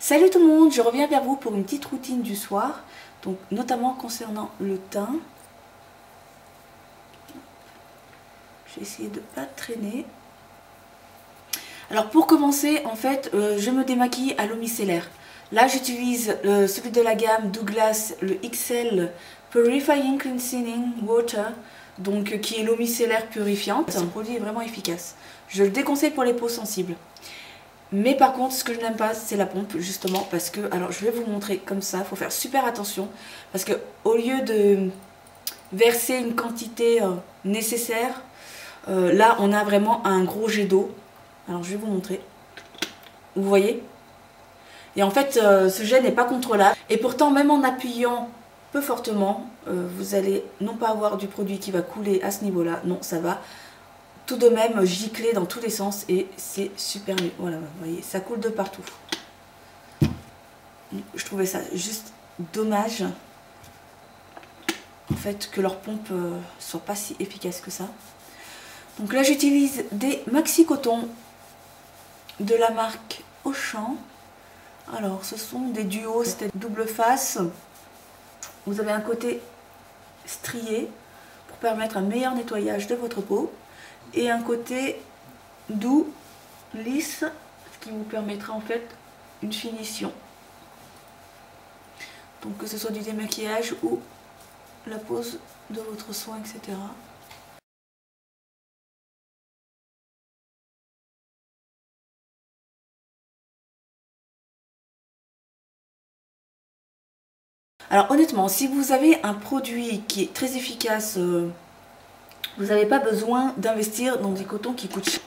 Salut tout le monde, je reviens vers vous pour une petite routine du soir, donc notamment concernant le teint. Je vais essayer de ne pas traîner. Alors pour commencer, en fait, je me démaquille à l'eau micellaire. Là j'utilise celui de la gamme Douglas, le XL Purifying Cleansing Water, donc qui est l'eau micellaire purifiante. Ce produit est vraiment efficace. Je le déconseille pour les peaux sensibles. Mais par contre, ce que je n'aime pas, c'est la pompe, justement, parce que, alors je vais vous montrer comme ça, il faut faire super attention, parce que au lieu de verser une quantité nécessaire, là on a vraiment un gros jet d'eau. Alors je vais vous montrer, vous voyez? Et en fait, ce jet n'est pas contrôlable, et pourtant même en appuyant peu fortement, vous allez non pas avoir du produit qui va couler à ce niveau-là, non, ça va tout de même gicler dans tous les sens et c'est super mieux. Voilà, vous voyez, ça coule de partout. Je trouvais ça juste dommage en fait que leur pompe soit pas si efficace que ça. Donc là j'utilise des maxi coton de la marque Auchan. Alors ce sont des duos, c'est double face. Vous avez un côté strié pour permettre un meilleur nettoyage de votre peau et un côté doux, lisse, ce qui vous permettra en fait une finition. Donc que ce soit du démaquillage ou la pose de votre soin, etc. Alors honnêtement, si vous avez un produit qui est très efficace, vous n'avez pas besoin d'investir dans des cotons qui coûtent cher.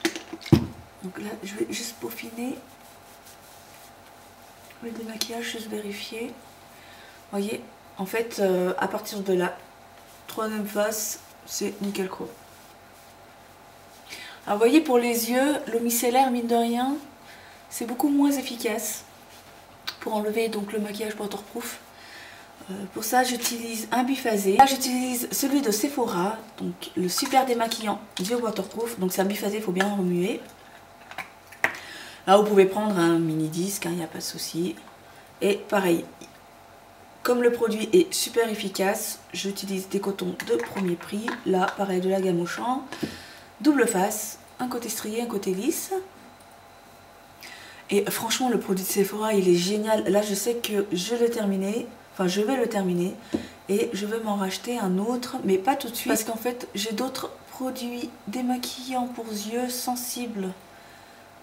Donc là, je vais juste peaufiner le démaquillage, juste vérifier. Vous voyez, en fait, à partir de la troisième face, c'est nickel chrome. Alors vous voyez, pour les yeux, l'eau micellaire, mine de rien, c'est beaucoup moins efficace pour enlever donc le maquillage waterproof. Pour ça, j'utilise un biphasé. Là, j'utilise celui de Sephora, donc le super démaquillant yeux waterproof. Donc c'est un biphasé, il faut bien remuer. Là, vous pouvez prendre un mini disque, il n'y a pas de souci. Et pareil, comme le produit est super efficace, j'utilise des cotons de premier prix. Là, pareil, de la gamme Auchan. Double face, un côté strié, un côté lisse. Et franchement, le produit de Sephora, il est génial. Là, je sais que je l'ai terminé. Enfin, je vais le terminer. Et je vais m'en racheter un autre, mais pas tout de suite. Parce qu'en fait, j'ai d'autres produits démaquillants pour yeux sensibles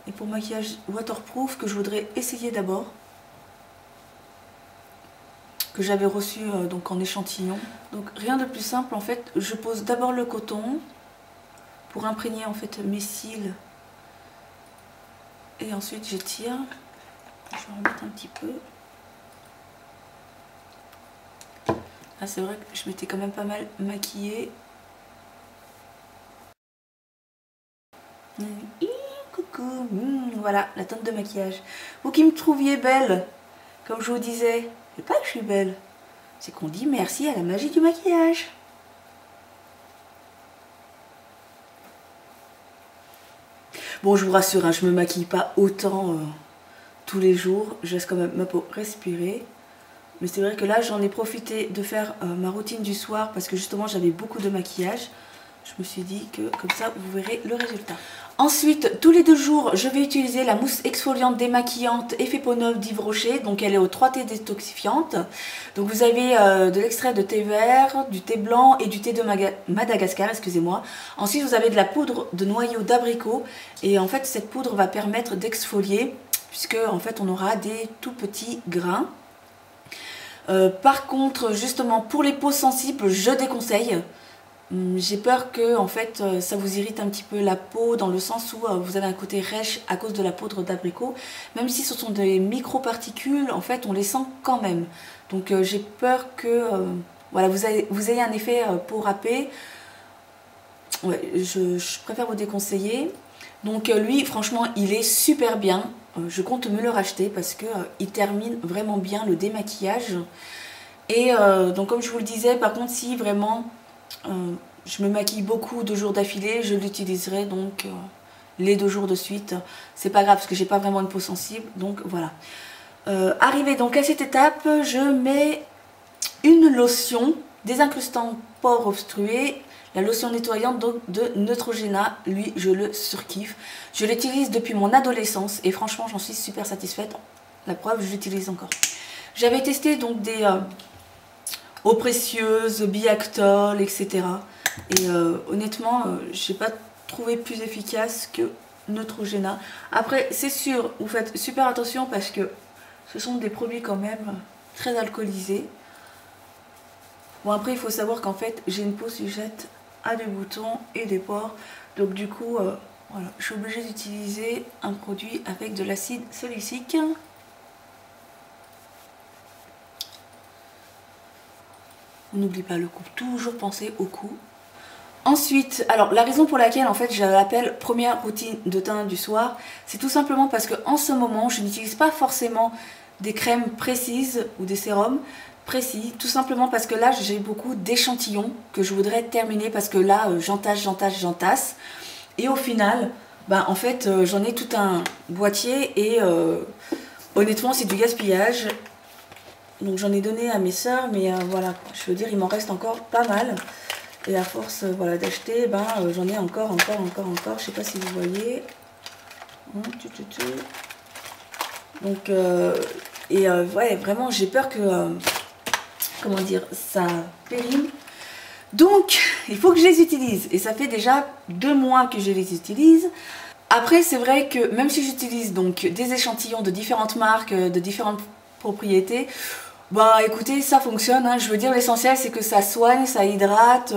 et pour maquillage waterproof que je voudrais essayer d'abord. Que j'avais reçu donc en échantillon. Donc rien de plus simple, en fait, je pose d'abord le coton pour imprégner en fait mes cils. Et ensuite j'étire. Je vais en remettre un petit peu. Là c'est vrai que je m'étais quand même pas mal maquillée. Coucou, voilà la teinte de maquillage. Vous qui me trouviez belle, comme je vous disais, c'est pas que je suis belle, c'est qu'on dit merci à la magie du maquillage. Bon, je vous rassure, hein, je me maquille pas autant tous les jours, je laisse quand même ma peau respirer. Mais c'est vrai que là, j'en ai profité de faire ma routine du soir parce que justement, j'avais beaucoup de maquillage. Je me suis dit que comme ça, vous verrez le résultat. Ensuite, tous les 2 jours, je vais utiliser la mousse exfoliante démaquillante Effet Peau Neuve d'Yves Rocher. Donc, elle est aux 3T détoxifiante. Donc, vous avez de l'extrait de thé vert, du thé blanc et du thé de Madagascar, excusez-moi. Ensuite, vous avez de la poudre de noyau d'abricot. Et en fait, cette poudre va permettre d'exfolier puisque en fait, on aura des tout petits grains. Par contre, justement, pour les peaux sensibles, je déconseille. J'ai peur que en fait, ça vous irrite un petit peu la peau dans le sens où vous avez un côté rêche à cause de la poudre d'abricot. Même si ce sont des microparticules, en fait, on les sent quand même. Donc j'ai peur que voilà, vous ayez un effet peau râpée. Ouais, je préfère vous déconseiller. Donc lui, franchement, il est super bien. Je compte me le racheter parce que il termine vraiment bien le démaquillage. Et donc comme je vous le disais, par contre, si vraiment je me maquille beaucoup 2 jours d'affilée, je l'utiliserai donc les 2 jours de suite. C'est pas grave parce que j'ai pas vraiment une peau sensible, donc voilà. Arrivé donc à cette étape, je mets une lotion désincrustant pores obstrués, la lotion nettoyante donc de Neutrogena. Lui, je le surkiffe. Je l'utilise depuis mon adolescence et franchement, j'en suis super satisfaite. La preuve, je l'utilise encore. J'avais testé donc des eaux précieuses, Biactol, etc. Et honnêtement, je n'ai pas trouvé plus efficace que Neutrogena. Après, c'est sûr, vous faites super attention parce que ce sont des produits quand même très alcoolisés. Bon, après, il faut savoir qu'en fait, j'ai une peau sujette à des boutons et des pores. Donc du coup, voilà, je suis obligée d'utiliser un produit avec de l'acide salicylique. On n'oublie pas le cou, toujours penser au cou. Ensuite, alors la raison pour laquelle en fait je l'appelle première routine de teint du soir, c'est tout simplement parce que en ce moment, je n'utilise pas forcément des crèmes précises ou des sérums précis, tout simplement parce que là j'ai beaucoup d'échantillons que je voudrais terminer parce que là j'entasse et au final bah, en fait j'en ai tout un boîtier et honnêtement c'est du gaspillage, donc j'en ai donné à mes soeurs mais voilà, je veux dire il m'en reste encore pas mal et à force voilà, d'acheter ben, j'en ai encore, je sais pas si vous voyez donc ouais vraiment j'ai peur que comment dire, ça périme. Donc, il faut que je les utilise. Et ça fait déjà 2 mois que je les utilise. Après, c'est vrai que même si j'utilise donc des échantillons de différentes marques, de différentes propriétés, bah écoutez, ça fonctionne. Hein. Je veux dire, l'essentiel, c'est que ça soigne, ça hydrate.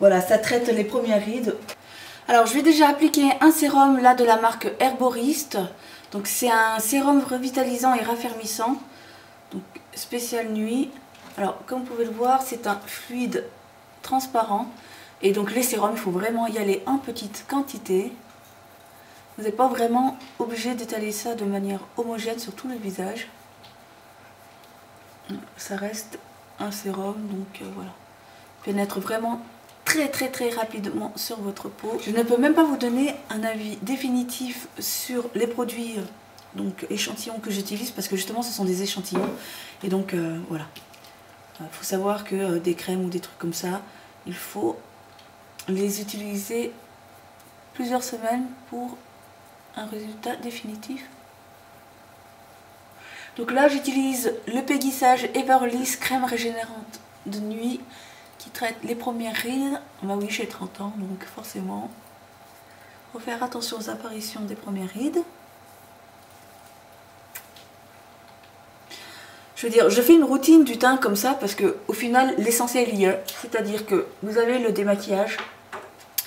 Voilà, ça traite les premières rides. Alors, je vais déjà appliquer un sérum là de la marque Herboriste. Donc, c'est un sérum revitalisant et raffermissant. Donc, spécial nuit. Alors comme vous pouvez le voir, c'est un fluide transparent et donc les sérums il faut vraiment y aller en petite quantité. Vous n'êtes pas vraiment obligé d'étaler ça de manière homogène sur tout le visage. Ça reste un sérum donc voilà, pénètre vraiment très rapidement sur votre peau. Je ne peux même pas vous donner un avis définitif sur les produits donc échantillons que j'utilise parce que justement ce sont des échantillons et donc voilà, il faut savoir que des crèmes ou des trucs comme ça il faut les utiliser plusieurs semaines pour un résultat définitif. Donc là j'utilise le Péguissage Everlisse crème régénérante de nuit qui traite les premières rides. Bah oui, j'ai 30 ans donc forcément il faut faire attention aux apparitions des premières rides. Je veux dire, je fais une routine du teint comme ça parce que au final l'essentiel y est, c'est-à-dire que vous avez le démaquillage,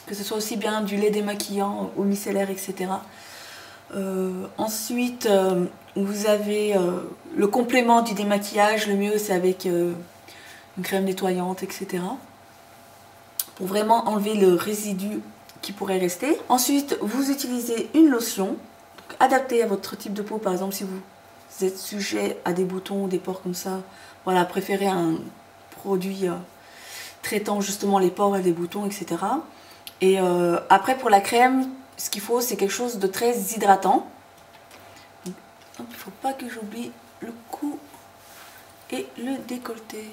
que ce soit aussi bien du lait démaquillant au micellaire, etc. Ensuite, vous avez le complément du démaquillage, le mieux c'est avec une crème nettoyante, etc. Pour vraiment enlever le résidu qui pourrait rester. Ensuite, vous utilisez une lotion donc adaptée à votre type de peau, par exemple si vous êtes sujet à des boutons ou des pores comme ça, voilà, préférez un produit traitant justement les pores et les boutons, etc. Et après pour la crème, ce qu'il faut c'est quelque chose de très hydratant. Il ne faut pas que j'oublie le cou et le décolleté.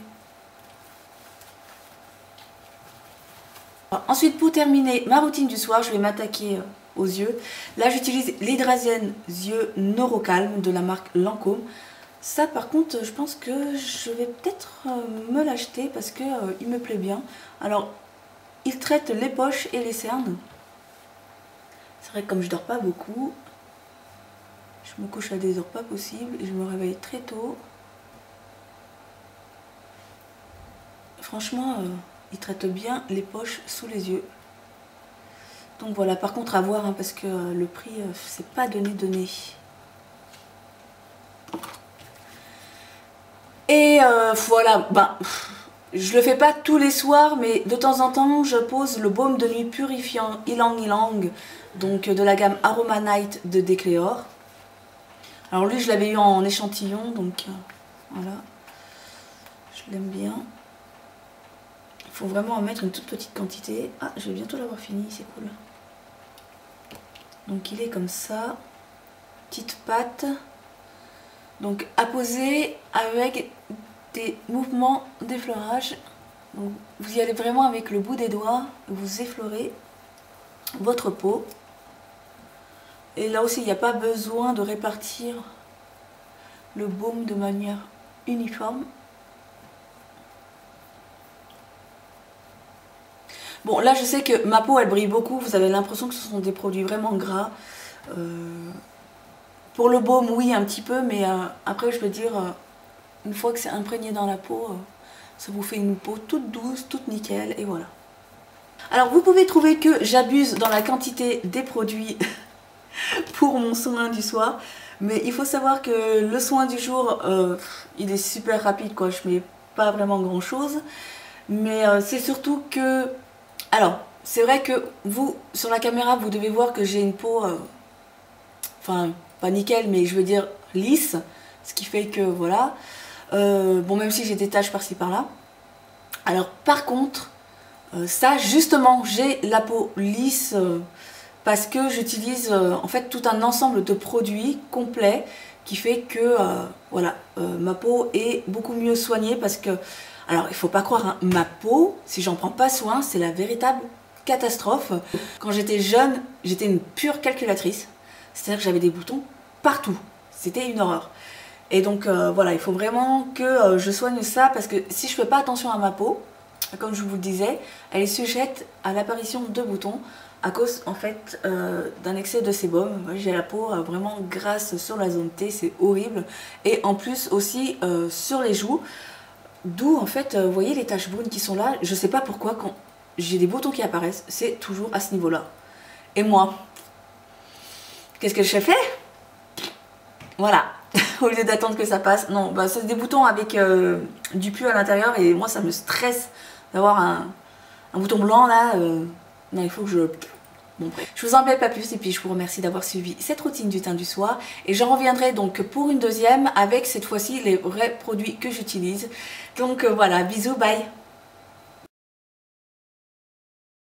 Alors, ensuite pour terminer ma routine du soir, je vais m'attaquer aux yeux. Là j'utilise l'Hydrasienne Yeux Neurocalm de la marque Lancôme. Ça par contre je pense que je vais peut-être me l'acheter parce que il me plaît bien. Alors il traite les poches et les cernes. C'est vrai que comme je dors pas beaucoup, je me couche à des heures pas possibles et je me réveille très tôt. Franchement il traite bien les poches sous les yeux. Donc voilà, par contre à voir hein, parce que le prix c'est pas donné. Et voilà, ben, je le fais pas tous les soirs mais de temps en temps je pose le baume de nuit purifiant Ylang Ylang, donc de la gamme Aroma Night de Decléor. Alors lui je l'avais eu en échantillon donc voilà, je l'aime bien. Il faut vraiment en mettre une toute petite quantité. Ah, je vais bientôt l'avoir fini, c'est cool. Donc il est comme ça, petite pâte. Donc apposer avec des mouvements d'effleurage. Donc, vous y allez vraiment avec le bout des doigts, vous effleurez votre peau. Et là aussi, il n'y a pas besoin de répartir le baume de manière uniforme. Bon, là je sais que ma peau elle brille beaucoup, vous avez l'impression que ce sont des produits vraiment gras. Pour le baume, oui, un petit peu, mais après je veux dire, une fois que c'est imprégné dans la peau, ça vous fait une peau toute douce, toute nickel, et voilà. Alors vous pouvez trouver que j'abuse dans la quantité des produits pour mon soin du soir, mais il faut savoir que le soin du jour, il est super rapide, quoi. Je mets pas vraiment grand chose, mais c'est surtout que... Alors, c'est vrai que vous, sur la caméra, vous devez voir que j'ai une peau, enfin, pas nickel, mais je veux dire lisse, ce qui fait que, voilà. Bon, même si j'ai des taches par-ci par-là. Alors, par contre, ça, justement, j'ai la peau lisse parce que j'utilise en fait tout un ensemble de produits complets qui fait que, voilà, ma peau est beaucoup mieux soignée parce que... Alors, il faut pas croire, hein, ma peau, si j'en prends pas soin, c'est la véritable catastrophe. Quand j'étais jeune, j'étais une pure calculatrice. C'est-à-dire que j'avais des boutons partout. C'était une horreur. Et donc, voilà, il faut vraiment que je soigne ça parce que si je fais pas attention à ma peau, comme je vous le disais, elle est sujette à l'apparition de boutons à cause, en fait, d'un excès de sébum. J'ai la peau vraiment grasse sur la zone T, c'est horrible. Et en plus aussi sur les joues. D'où en fait, vous voyez les taches brunes qui sont là, je sais pas pourquoi quand j'ai des boutons qui apparaissent, c'est toujours à ce niveau-là. Et moi, qu'est-ce que je fais? Voilà, au lieu d'attendre que ça passe, non, bah, c'est des boutons avec du pus à l'intérieur et moi ça me stresse d'avoir un bouton blanc là. Non, il faut que je... Bon, je vous embête pas plus et puis je vous remercie d'avoir suivi cette routine du teint du soir et j'en reviendrai donc pour une deuxième avec cette fois-ci les vrais produits que j'utilise. Donc voilà, bisous, bye.